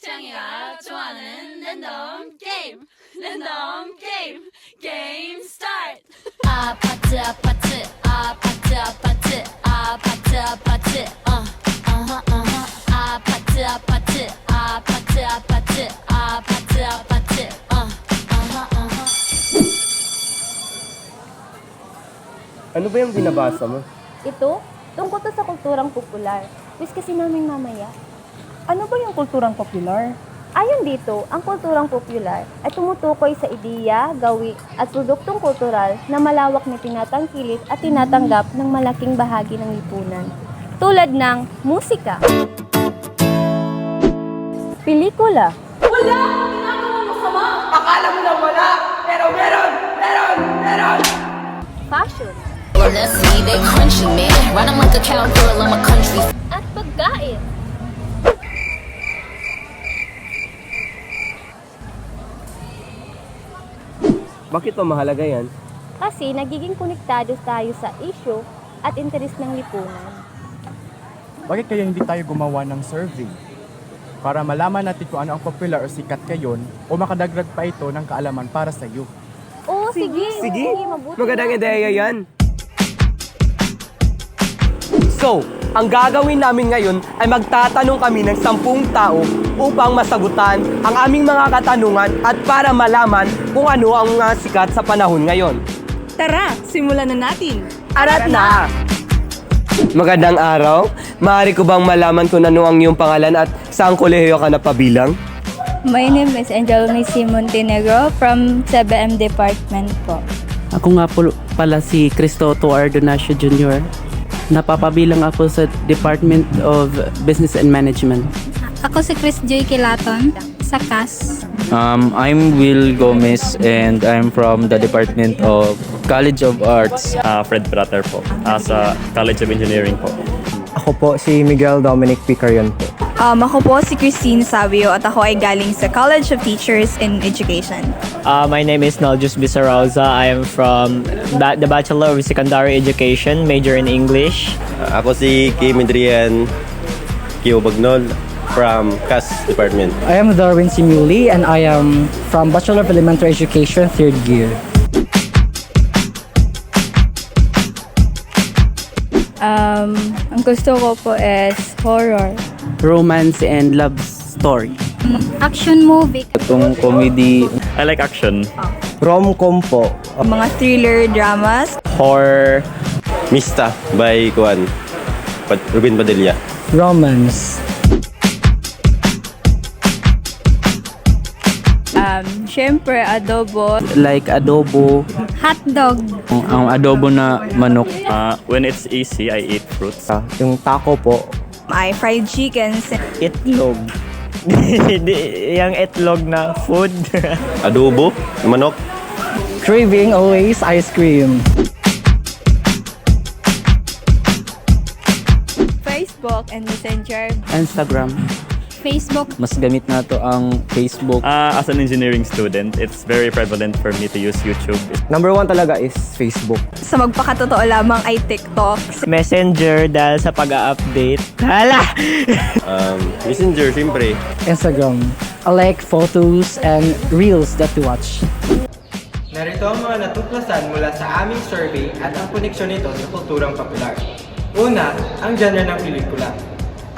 창이가 좋아하는 랜덤 게임 랜덤 게임 게임 스타트 아파트 아파트 아파트 아파트 아파트 아파트 아파트 아파트 아파트 아파트 아파트 아파트 Ano ba yung binabasa mo? Ito, tungkol to sa kulturang popular. Wish kasi naming mamaya. Ano ba yung kulturang popular? Ayon dito, ang kulturang popular ay tumutukoy sa ideya, gawi at produktong kultural na malawak na tinatangkilik at tinatanggap ng malaking bahagi ng lipunan. Tulad ng musika, pelikula, Wala! Ginagawa mo sama! Akala mo lang wala! Pero meron! Meron! Meron! fashion, Let's see, they crunchy man Running like a cowgirl in my country at pagkain. Bakit pa mahalaga yan? Kasi nagiging konektado tayo sa issue at interes ng lipunan. Bakit kaya hindi tayo gumawa ng survey? Para malaman natin kung ano ang popular o sikat ngayon o makadagdag pa ito ng kaalaman para sa iyo. Oo, sige. Sige, Mabuti magandang na. ideya yan. So, ang gagawin namin ngayon ay magtatanong kami ng 10 tao upang masagutan ang aming mga katanungan at para malaman kung ano ang mga sikat sa panahon ngayon. Tara, simulan na natin! Arat na! Magandang araw. Maaari ko bang malaman kung ano ang iyong pangalan at saang kolehiyo ka napabilang? My name is Angelmy Montenegro from CBM Department po. Ako nga po pala si Cristoto Ardonacio Jr. Napapabilang ako sa Department of Business and Management. Ako si Chris Joy Kilaton sa CAS. I'm Will Gomez and I'm from the Department of College of Arts. Fred Prater po, sa College of Engineering po. Ako po si Miguel Dominic Picarion po. Ako po si Christine Savio at ako ay galing sa College of Teachers in Education. My name is Naljus Bisarauza. I am from the Bachelor of Secondary Education, major in English. Ako si Kim Adrian Bagnol from CAS Department. I am Darwin Simuli and I am from Bachelor of Elementary Education, 3rd year. Ang gusto ko po is horror. Romance and love story. Action movie. Itong comedy, I like action. Rom-com po. Mga thriller dramas. horror, Mista by Ruben Padilla. Romance. Siyempre, adobo. Like adobo, Hotdog. ang adobo na manok. When it's easy, I eat fruits. Yung taco po. May fried chickens. Itlog. Yung itlog na food. Adobo, manok. Craving always ice cream. Facebook and Messenger. Instagram. Facebook. Mas gamit na to ang Facebook. As an engineering student, it's very prevalent for me to use YouTube. Number 1 talaga is Facebook. Sa magpakatotoo lamang ay TikTok. Messenger dahil sa pag-update. Hala! Messenger, siyempre. Instagram. I like photos and reels that to watch. Narito ang mga natuklasan mula sa aming survey at ang koneksyon nito sa kulturang popular. Una, ang genre ng pelikula.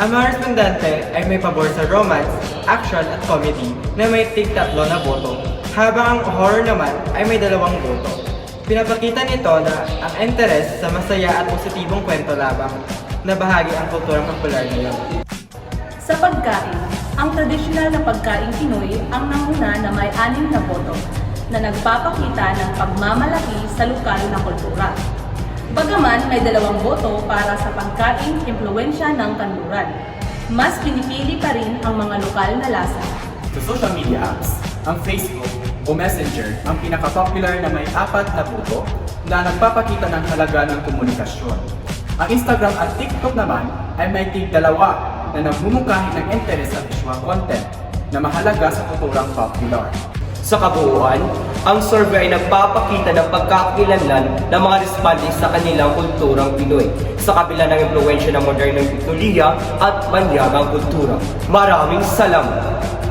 Ang mga respondente ay may pabor sa romance, action at comedy na may tig-3 na boto, habang ang horror naman ay may 2 boto. Pinapakita nito na ang interes sa masaya at positibong kwento labang na bahagi ang kulturang popular ngayon. Sa pagkain, ang tradisyonal na pagkain Pinoy ang nanguna na may 6 na boto na nagpapakita ng pagmamalaki sa lokal na kultura. Bagaman may 2 boto para sa pagkaing impluwensya ng kanluran, mas pinipili pa rin ang mga lokal na lasa. Sa social media apps, ang Facebook o Messenger ang pinaka-popular na may 4 na boto na nagpapakita ng halaga ng komunikasyon. Ang Instagram at TikTok naman ay may tig 2 na nagmumungkahi ng interes sa visual content na mahalaga sa kulturang popular. Sa kabuuan, ang survey ay nagpapakita ng pagkakakilanlan ng mga respondents sa kanilang kulturang Pinoy sa kabila ng impluwensya ng modernong teknolohiya at manyagang kultura. Maraming salamat!